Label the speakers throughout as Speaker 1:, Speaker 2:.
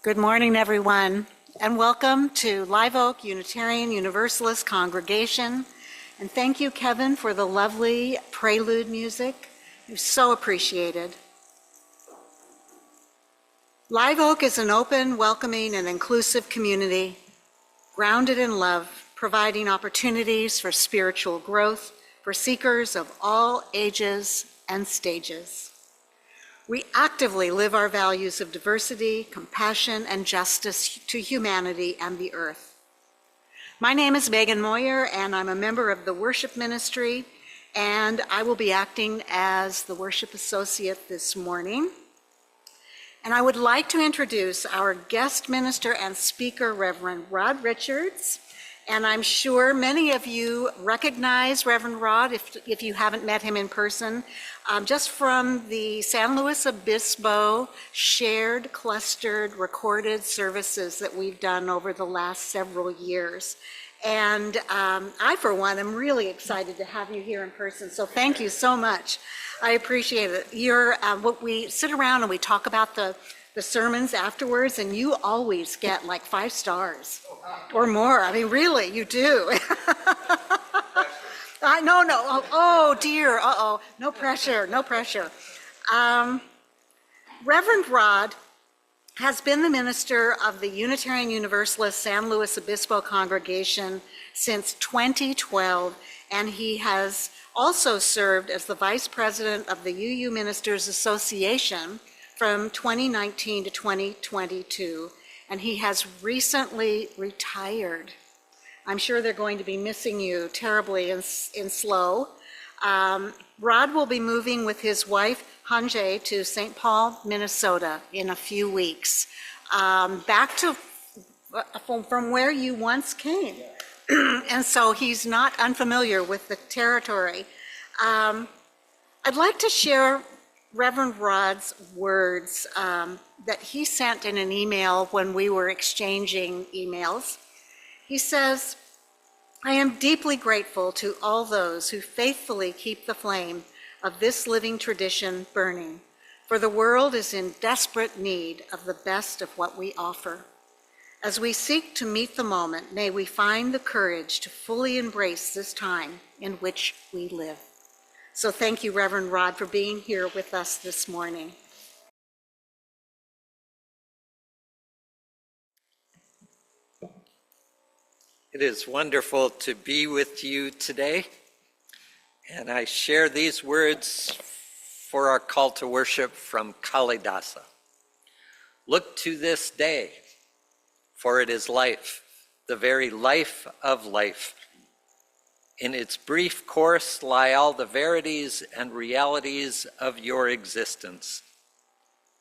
Speaker 1: Good morning, everyone, and welcome to Live Oak Unitarian Universalist Congregation. And thank you, Kevin, for the lovely prelude music. You're so appreciated. Live Oak is an open, welcoming, and inclusive community grounded in love, providing opportunities for spiritual growth for seekers of all ages and stages. We actively live our values of diversity, compassion, and justice to humanity and the earth. My name is Megan Moyer, and I'm a member of the worship ministry, and I will be acting as the worship associate this morning. And I would like to introduce our guest minister and speaker, Reverend Rod Richards. And I'm sure many of you recognize Reverend Rod if you haven't met him in person, just from the San Luis Obispo shared, clustered, recorded services that we've done over the last several years. And I, for one, am really excited to have you here in person. So thank you so much. I appreciate it. We sit around and we talk about the sermons afterwards, and you always get like 5 stars or more. I mean, really, you do. No. Oh dear. No pressure. Reverend Rod has been the minister of the Unitarian Universalist San Luis Obispo congregation since 2012, and he has also served as the vice president of the UU Ministers Association from 2019 to 2022, and he has recently retired. I'm sure they're going to be missing you terribly in SLO. Rod will be moving with his wife, Hanjay, to St. Paul, Minnesota in a few weeks, back to from where you once came. And so he's not unfamiliar with the territory. I'd like to share Reverend Rod's words that he sent in an email when we were exchanging emails. He says, "I am deeply grateful to all those who faithfully keep the flame of this living tradition burning, for the world is in desperate need of the best of what we offer. As we seek to meet the moment, may we find the courage to fully embrace this time in which we live." So thank you, Reverend Rod, for being here with us this morning.
Speaker 2: It is wonderful to be with you today, and I share these words for our call to worship from Kalidasa. Look to this day, for it is life, the very life of life. In its brief course lie all the verities and realities of your existence.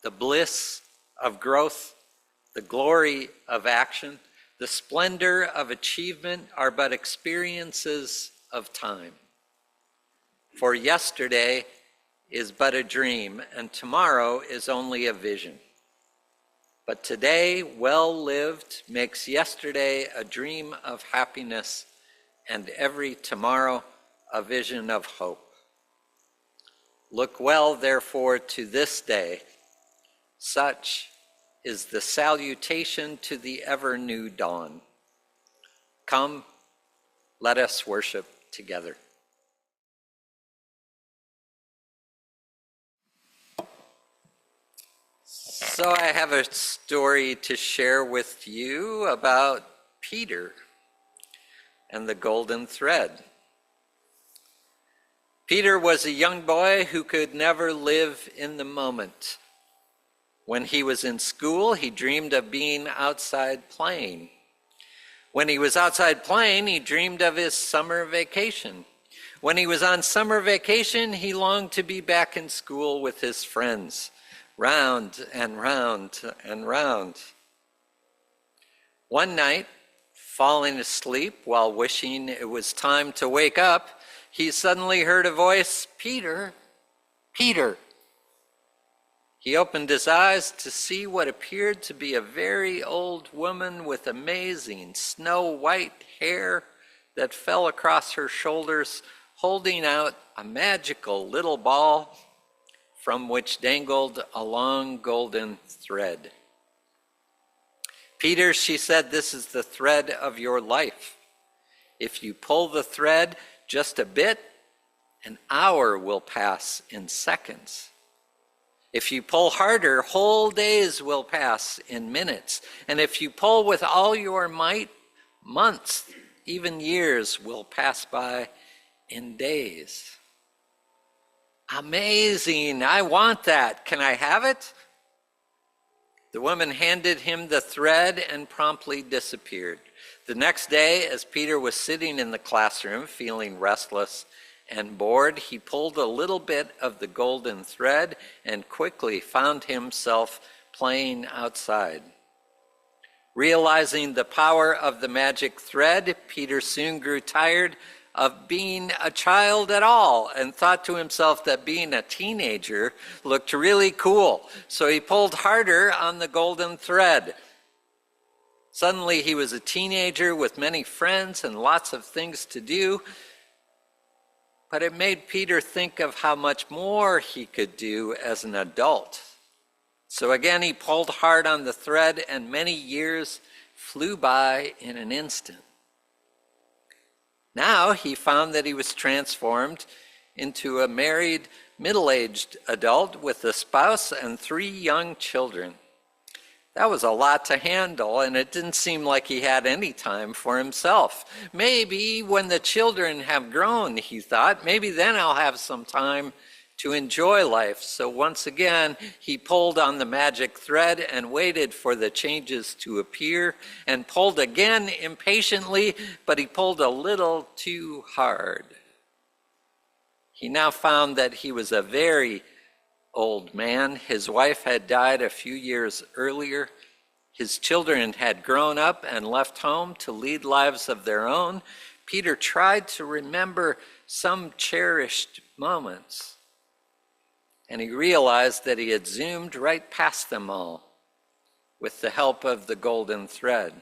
Speaker 2: The bliss of growth, the glory of action, the splendor of achievement are but experiences of time. For yesterday is but a dream, and tomorrow is only a vision. But today, well lived, makes yesterday a dream of happiness, and every tomorrow a vision of hope. Look well, therefore, to this day. Such is the salutation to the ever-new dawn. Come, let us worship together. So I have a story to share with you about Peter and the golden thread. Peter was a young boy who could never live in the moment. When he was in school, he dreamed of being outside playing. When he was outside playing, he dreamed of his summer vacation. When he was on summer vacation, he longed to be back in school with his friends, round and round and round. One night, falling asleep while wishing it was time to wake up, he suddenly heard a voice, "Peter, Peter." He opened his eyes to see what appeared to be a very old woman with amazing snow-white hair that fell across her shoulders, holding out a magical little ball from which dangled a long golden thread. Peter, she said, this is the thread of your life. If you pull the thread just a bit, an hour will pass in seconds. If you pull harder, whole days will pass in minutes. And if you pull with all your might, months, even years will pass by in days. Amazing. I want that. Can I have it? The woman handed him the thread and promptly disappeared. The next day, as Peter was sitting in the classroom feeling restless and bored, he pulled a little bit of the golden thread and quickly found himself playing outside. Realizing the power of the magic thread, Peter soon grew tired of being a child at all and thought to himself that being a teenager looked really cool. So he pulled harder on the golden thread. Suddenly he was a teenager with many friends and lots of things to do, but it made Peter think of how much more he could do as an adult. So again he pulled hard on the thread, and many years flew by in an instant. Now he found that he was transformed into a married, middle-aged adult with a spouse and 3 young children. That was a lot to handle, and it didn't seem like he had any time for himself. Maybe when the children have grown, he thought, maybe then I'll have some time to enjoy life. So once again, he pulled on the magic thread and waited for the changes to appear, and pulled again impatiently, but he pulled a little too hard. He now found that he was a very old man. His wife had died a few years earlier. His children had grown up and left home to lead lives of their own. Peter tried to remember some cherished moments, and he realized that he had zoomed right past them all with the help of the golden thread.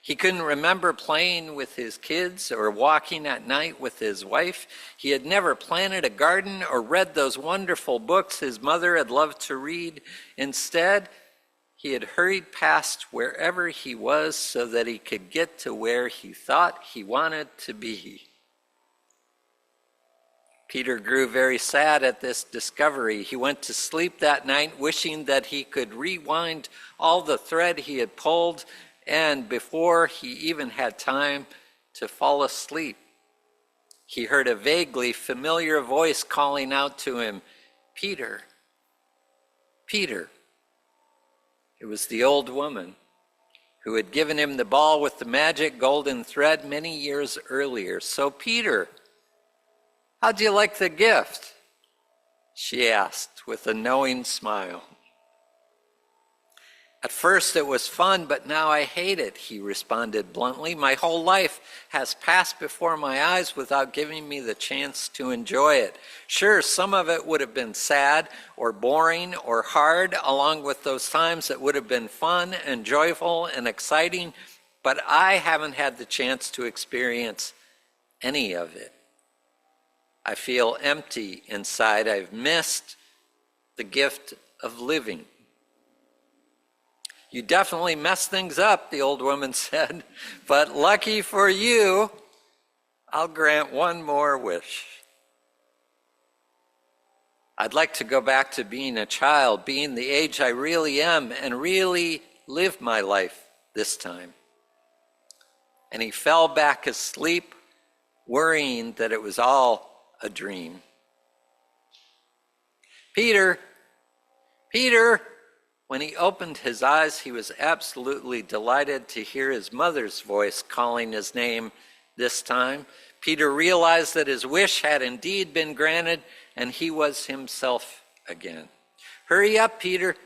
Speaker 2: He couldn't remember playing with his kids or walking at night with his wife. He had never planted a garden or read those wonderful books his mother had loved to read. Instead, he had hurried past wherever he was so that he could get to where he thought he wanted to be. Peter grew very sad at this discovery. He went to sleep that night wishing that he could rewind all the thread he had pulled, and before he even had time to fall asleep, he heard a vaguely familiar voice calling out to him, "Peter, Peter." It was the old woman who had given him the ball with the magic golden thread many years earlier. "So, Peter, how'd you like the gift?" she asked with a knowing smile. "At first it was fun, but now I hate it," he responded bluntly. "My whole life has passed before my eyes without giving me the chance to enjoy it. Sure, some of it would have been sad or boring or hard, along with those times that would have been fun and joyful and exciting, but I haven't had the chance to experience any of it. I feel empty inside. I've missed the gift of living." "You definitely messed things up," the old woman said, "but lucky for you, I'll grant one more wish. I'd like to go back to being a child, being the age I really am, and really live my life this time." And he fell back asleep, worrying that it was all a dream. "Peter, Peter." When he opened his eyes, he was absolutely delighted to hear his mother's voice calling his name this time. Peter realized that his wish had indeed been granted, and he was himself again. "Hurry up, Peter.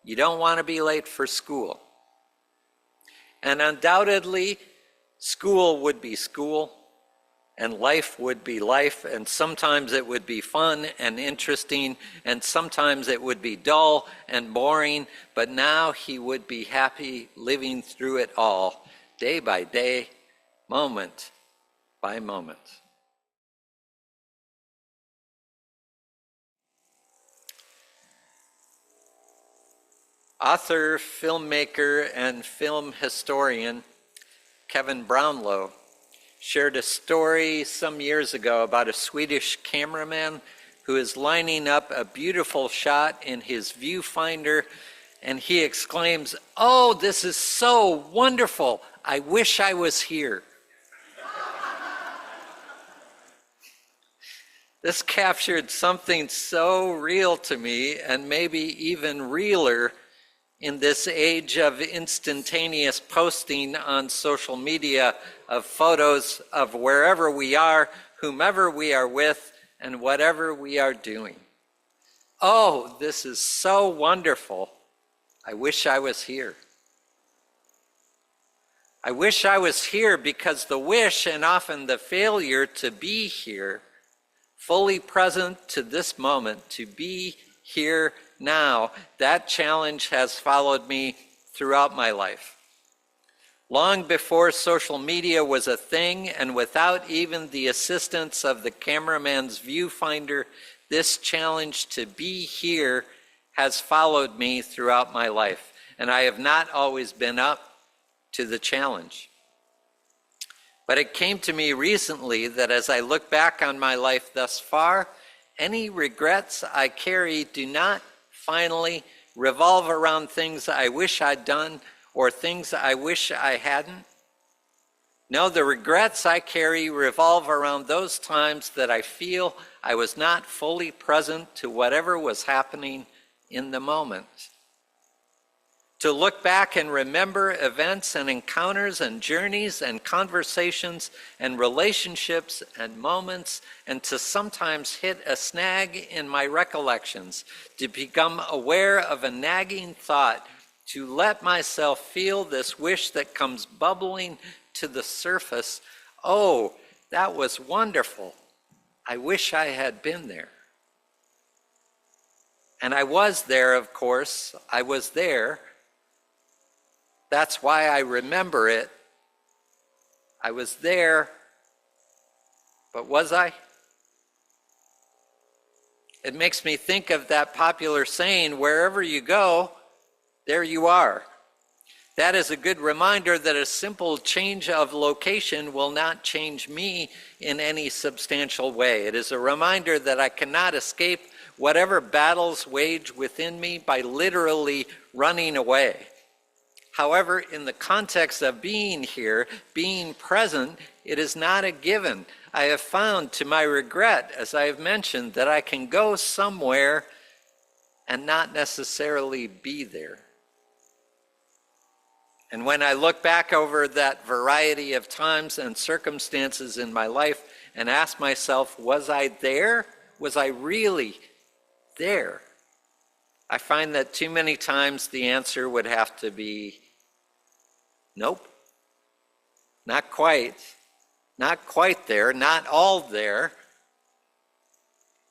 Speaker 2: You don't want to be late for school." And undoubtedly, school would be school, and life would be life, and sometimes it would be fun and interesting, and sometimes it would be dull and boring, but now he would be happy living through it all, day by day, moment by moment. Author, filmmaker, and film historian Kevin Brownlow shared a story some years ago about a Swedish cameraman who is lining up a beautiful shot in his viewfinder, and he exclaims, "Oh, this is so wonderful. I wish I was here." This captured something so real to me, and maybe even realer in this age of instantaneous posting on social media of photos of wherever we are, whomever we are with, and whatever we are doing. Oh, this is so wonderful. I wish I was here. I wish I was here because the wish and often the failure to be here, fully present to this moment, to be here now, that challenge has followed me throughout my life. Long before social media was a thing, and without even the assistance of the cameraman's viewfinder, this challenge to be here has followed me throughout my life, and I have not always been up to the challenge. But it came to me recently that as I look back on my life thus far, any regrets I carry do not finally revolve around things I wish I'd done or things I wish I hadn't. No, the regrets I carry revolve around those times that I feel I was not fully present to whatever was happening in the moment. To look back and remember events and encounters and journeys and conversations and relationships and moments, and to sometimes hit a snag in my recollections, to become aware of a nagging thought, to let myself feel this wish that comes bubbling to the surface. Oh, that was wonderful. I wish I had been there. And I was there, of course. I was there. That's why I remember it. I was there, but was I? It makes me think of that popular saying, wherever you go, there you are. That is a good reminder that a simple change of location will not change me in any substantial way. It is a reminder that I cannot escape whatever battles wage within me by literally running away. However, in the context of being here, being present, it is not a given. I have found, to my regret, as I have mentioned, that I can go somewhere and not necessarily be there. And when I look back over that variety of times and circumstances in my life and ask myself, was I there? Was I really there? I find that too many times the answer would have to be, nope, not quite there, not all there,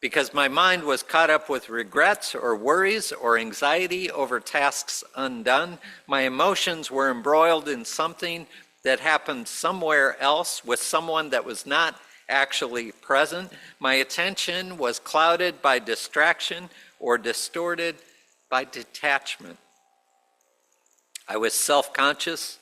Speaker 2: because my mind was caught up with regrets or worries or anxiety over tasks undone. My emotions were embroiled in something that happened somewhere else with someone that was not actually present. My attention was clouded by distraction or distorted by detachment. I was self-conscious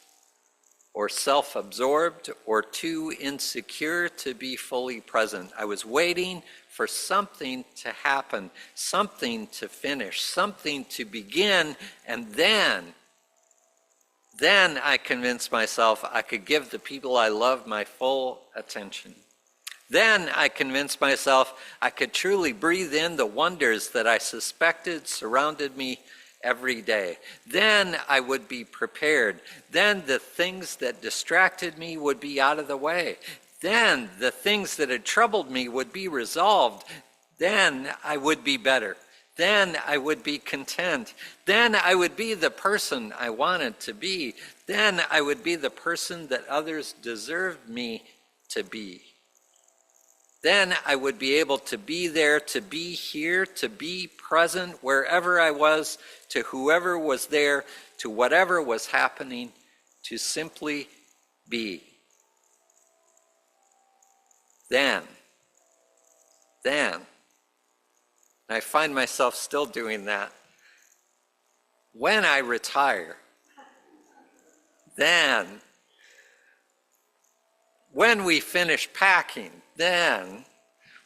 Speaker 2: or self-absorbed or too insecure to be fully present. I was waiting for something to happen, something to finish, something to begin, and then I convinced myself I could give the people I loved my full attention. Then I convinced myself I could truly breathe in the wonders that I suspected surrounded me every day. Then I would be prepared. Then the things that distracted me would be out of the way. Then the things that had troubled me would be resolved. Then I would be better. Then I would be content. Then I would be the person I wanted to be. Then I would be the person that others deserved me to be. Then I would be able to be there, to be here, to be present wherever I was, to whoever was there, to whatever was happening, to simply be. Then, I find myself still doing that. when I retire, then, when we finish packing, then,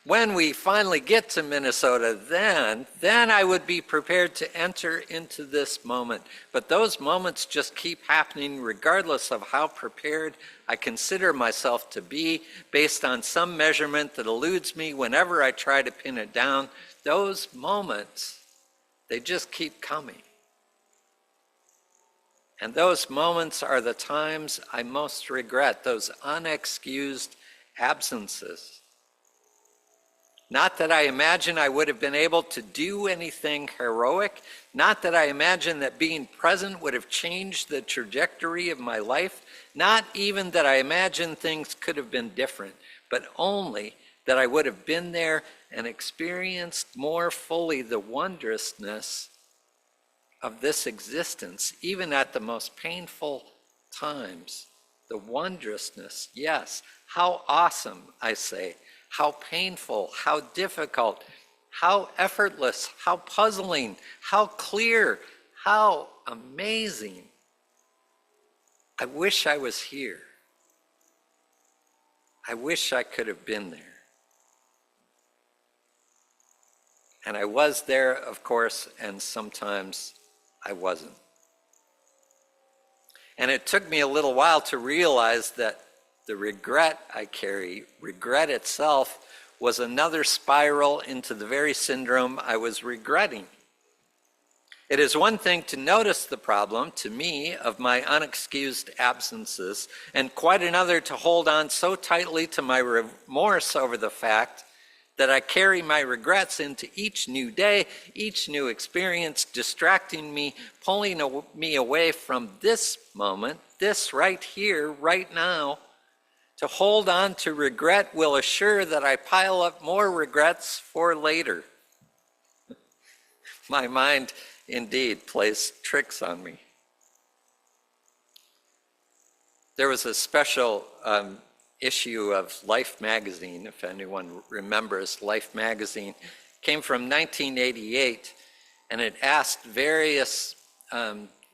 Speaker 2: when we finally get to Minnesota, then I would be prepared to enter into this moment. But those moments just keep happening regardless of how prepared I consider myself to be based on some measurement that eludes me whenever I try to pin it down. Those moments, they just keep coming. And those moments are the times I most regret, those unexcused absences. Not that I imagine I would have been able to do anything heroic, not that I imagine that being present would have changed the trajectory of my life, not even that I imagine things could have been different, but only that I would have been there and experienced more fully the wondrousness of this existence, even at the most painful times. The wondrousness, yes, how awesome, I say. How painful, how difficult, how effortless, how puzzling, how clear, how amazing. I wish I was here. I wish I could have been there. And I was there, of course, and sometimes I wasn't. And it took me a little while to realize that the regret I carry, regret itself, was another spiral into the very syndrome I was regretting. It is one thing to notice the problem, to me, of my unexcused absences, and quite another to hold on so tightly to my remorse over the fact that I carry my regrets into each new day, each new experience, distracting me, pulling me away from this moment, this right here, right now. To hold on to regret will assure that I pile up more regrets for later. My mind indeed plays tricks on me. There was a special issue of Life magazine, if anyone remembers Life magazine, came from 1988, and it asked various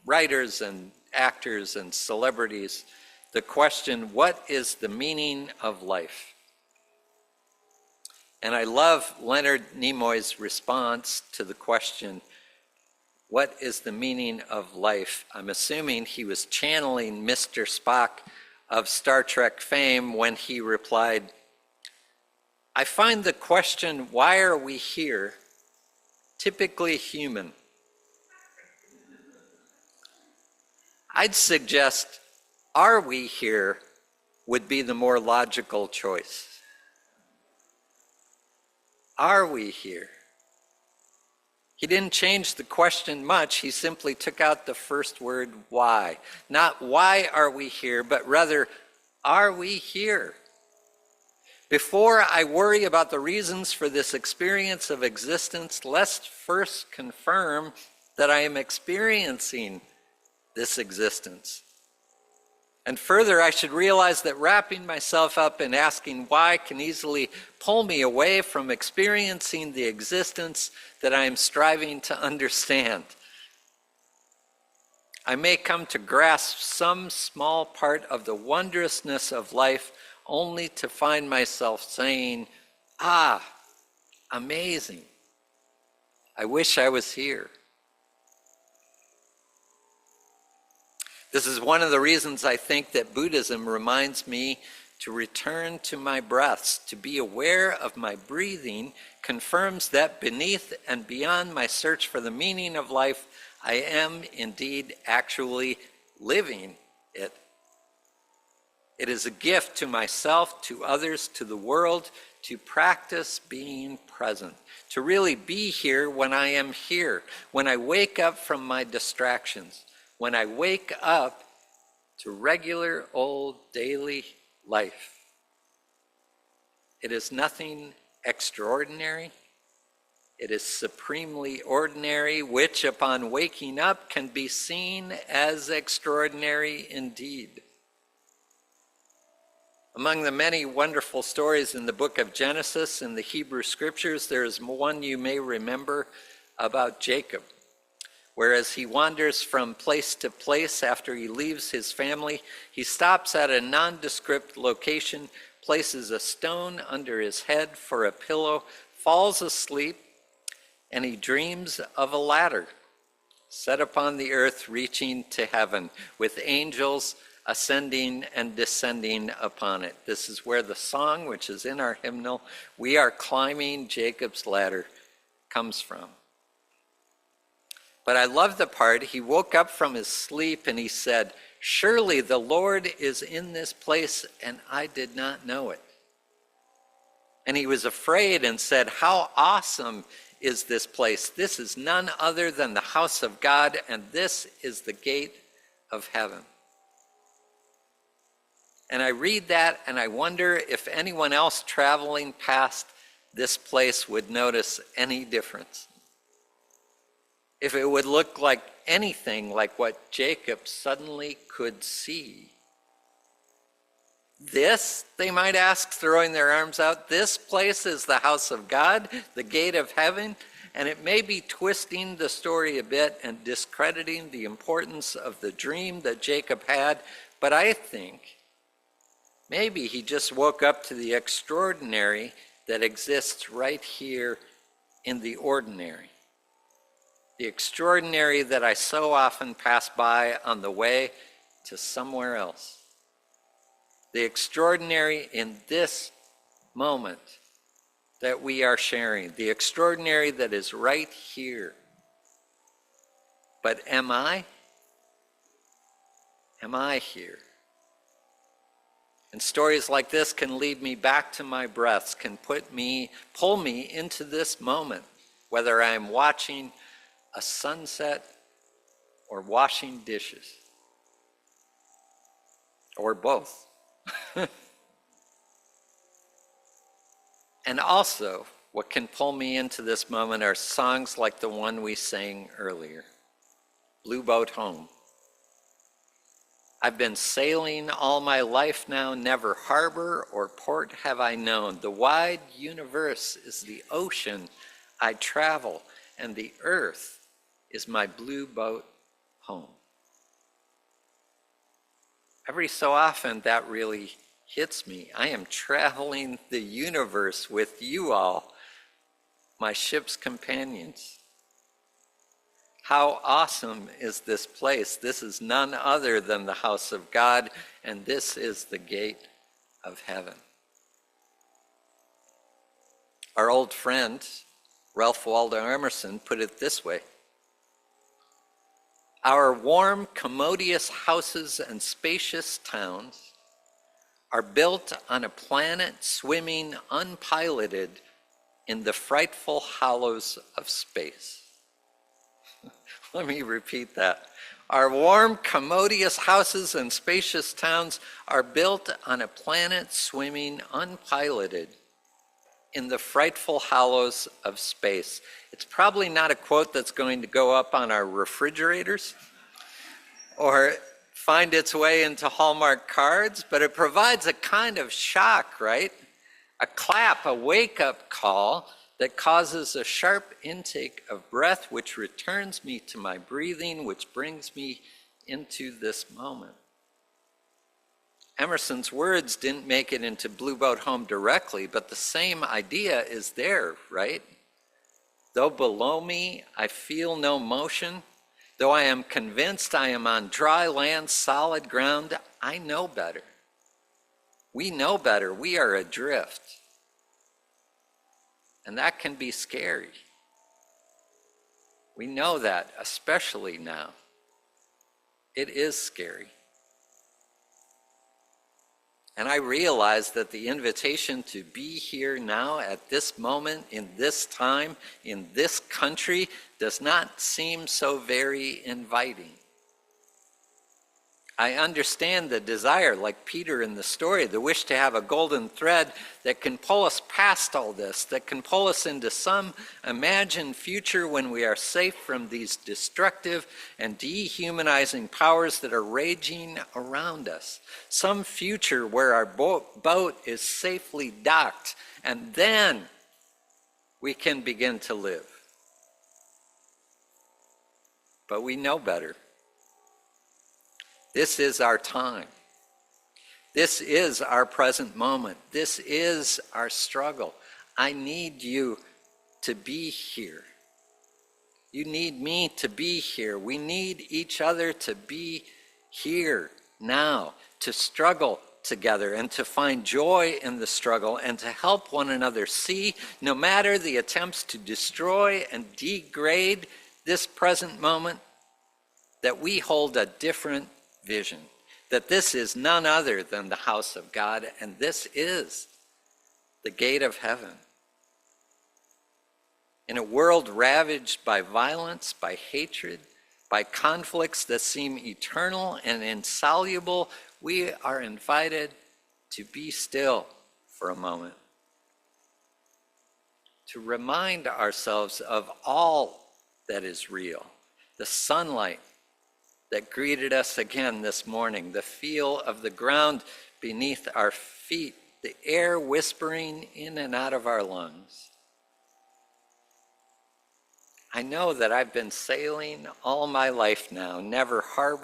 Speaker 2: writers and actors and celebrities the question, what is the meaning of life? And I love Leonard Nimoy's response to the question, what is the meaning of life? I'm assuming he was channeling Mr. Spock of Star Trek fame when he replied, I find the question, why are we here, typically human. I'd suggest, are we here would be the more logical choice. Are we here? He didn't change the question much. He simply took out the first word, why. Not why are we here, but rather, are we here? Before I worry about the reasons for this experience of existence, let's first confirm that I am experiencing this existence. And further, I should realize that wrapping myself up in asking why can easily pull me away from experiencing the existence that I am striving to understand. I may come to grasp some small part of the wondrousness of life only to find myself saying, amazing. I wish I was here. This is one of the reasons I think that Buddhism reminds me to return to my breaths, to be aware of my breathing, confirms that beneath and beyond my search for the meaning of life, I am indeed actually living it. It is a gift to myself, to others, to the world, to practice being present, to really be here when I am here, when I wake up from my distractions, when I wake up to regular old daily life. It is nothing extraordinary. It is supremely ordinary, which upon waking up can be seen as extraordinary indeed. Among the many wonderful stories in the book of Genesis in the Hebrew Scriptures, there is one you may remember about Jacob. Whereas he wanders from place to place after he leaves his family, he stops at a nondescript location, places a stone under his head for a pillow, falls asleep, and he dreams of a ladder set upon the earth reaching to heaven, with angels ascending and descending upon it. This is where the song, which is in our hymnal, "We Are Climbing Jacob's Ladder," comes from. But I love the part, he woke up from his sleep and he said, "Surely the Lord is in this place, and I did not know it." And he was afraid and said, "How awesome is this place? This is none other than the house of God, and this is the gate of heaven." And I read that and I wonder if anyone else traveling past this place would notice any difference. If it would look like anything like what Jacob suddenly could see. This, they might ask, throwing their arms out, this place is the house of God, the gate of heaven, and it may be twisting the story a bit and discrediting the importance of the dream that Jacob had, but I think maybe he just woke up to the extraordinary that exists right here in the ordinary. The extraordinary that I so often pass by on the way to somewhere else. The extraordinary in this moment that we are sharing. The extraordinary that is right here. But am I? Am I here? And stories like this can lead me back to my breaths, can pull me into this moment, whether I'm watching a sunset or washing dishes, or both. And also, what can pull me into this moment are songs like the one we sang earlier, Blue Boat Home. I've been sailing all my life now, never harbor or port have I known. The wide universe is the ocean I travel, and the earth is my blue boat home. Every so often that really hits me. I am traveling the universe with you all, my ship's companions. How awesome is this place? This is none other than the house of God, and this is the gate of heaven. Our old friend, Ralph Waldo Emerson, put it this way: our warm, commodious houses and spacious towns are built on a planet swimming unpiloted in the frightful hollows of space. Let me repeat that. Our warm, commodious houses and spacious towns are built on a planet swimming unpiloted in the frightful hollows of space. It's probably not a quote that's going to go up on our refrigerators or find its way into Hallmark cards, but it provides a kind of shock, right? A clap, a wake-up call that causes a sharp intake of breath, which returns me to my breathing, which brings me into this moment. Emerson's words didn't make it into Blue Boat Home directly, but the same idea is there, right? Though below me I feel no motion, though I am convinced I am on dry land, solid ground, I know better. We know better. We are adrift. And that can be scary. We know that, especially now. It is scary. And I realize that the invitation to be here now at this moment, in this time, in this country, does not seem so very inviting. I understand the desire, like Peter in the story, the wish to have a golden thread that can pull us past all this, that can pull us into some imagined future when we are safe from these destructive and dehumanizing powers that are raging around us. Some future where our boat is safely docked, and then we can begin to live. but we know better. This is our time. This is our present moment. This is our struggle. I need you to be here. You need me to be here. We need each other to be here now, to struggle together and to find joy in the struggle and to help one another see, no matter the attempts to destroy and degrade this present moment, that we hold a different vision, that this is none other than the house of God, and this is the gate of heaven. In a world ravaged by violence, by hatred, by conflicts that seem eternal and insoluble, we are invited to be still for a moment, to remind ourselves of all that is real, the sunlight that greeted us again this morning, the feel of the ground beneath our feet, the air whispering in and out of our lungs. I know that I've been sailing all my life now, never harboring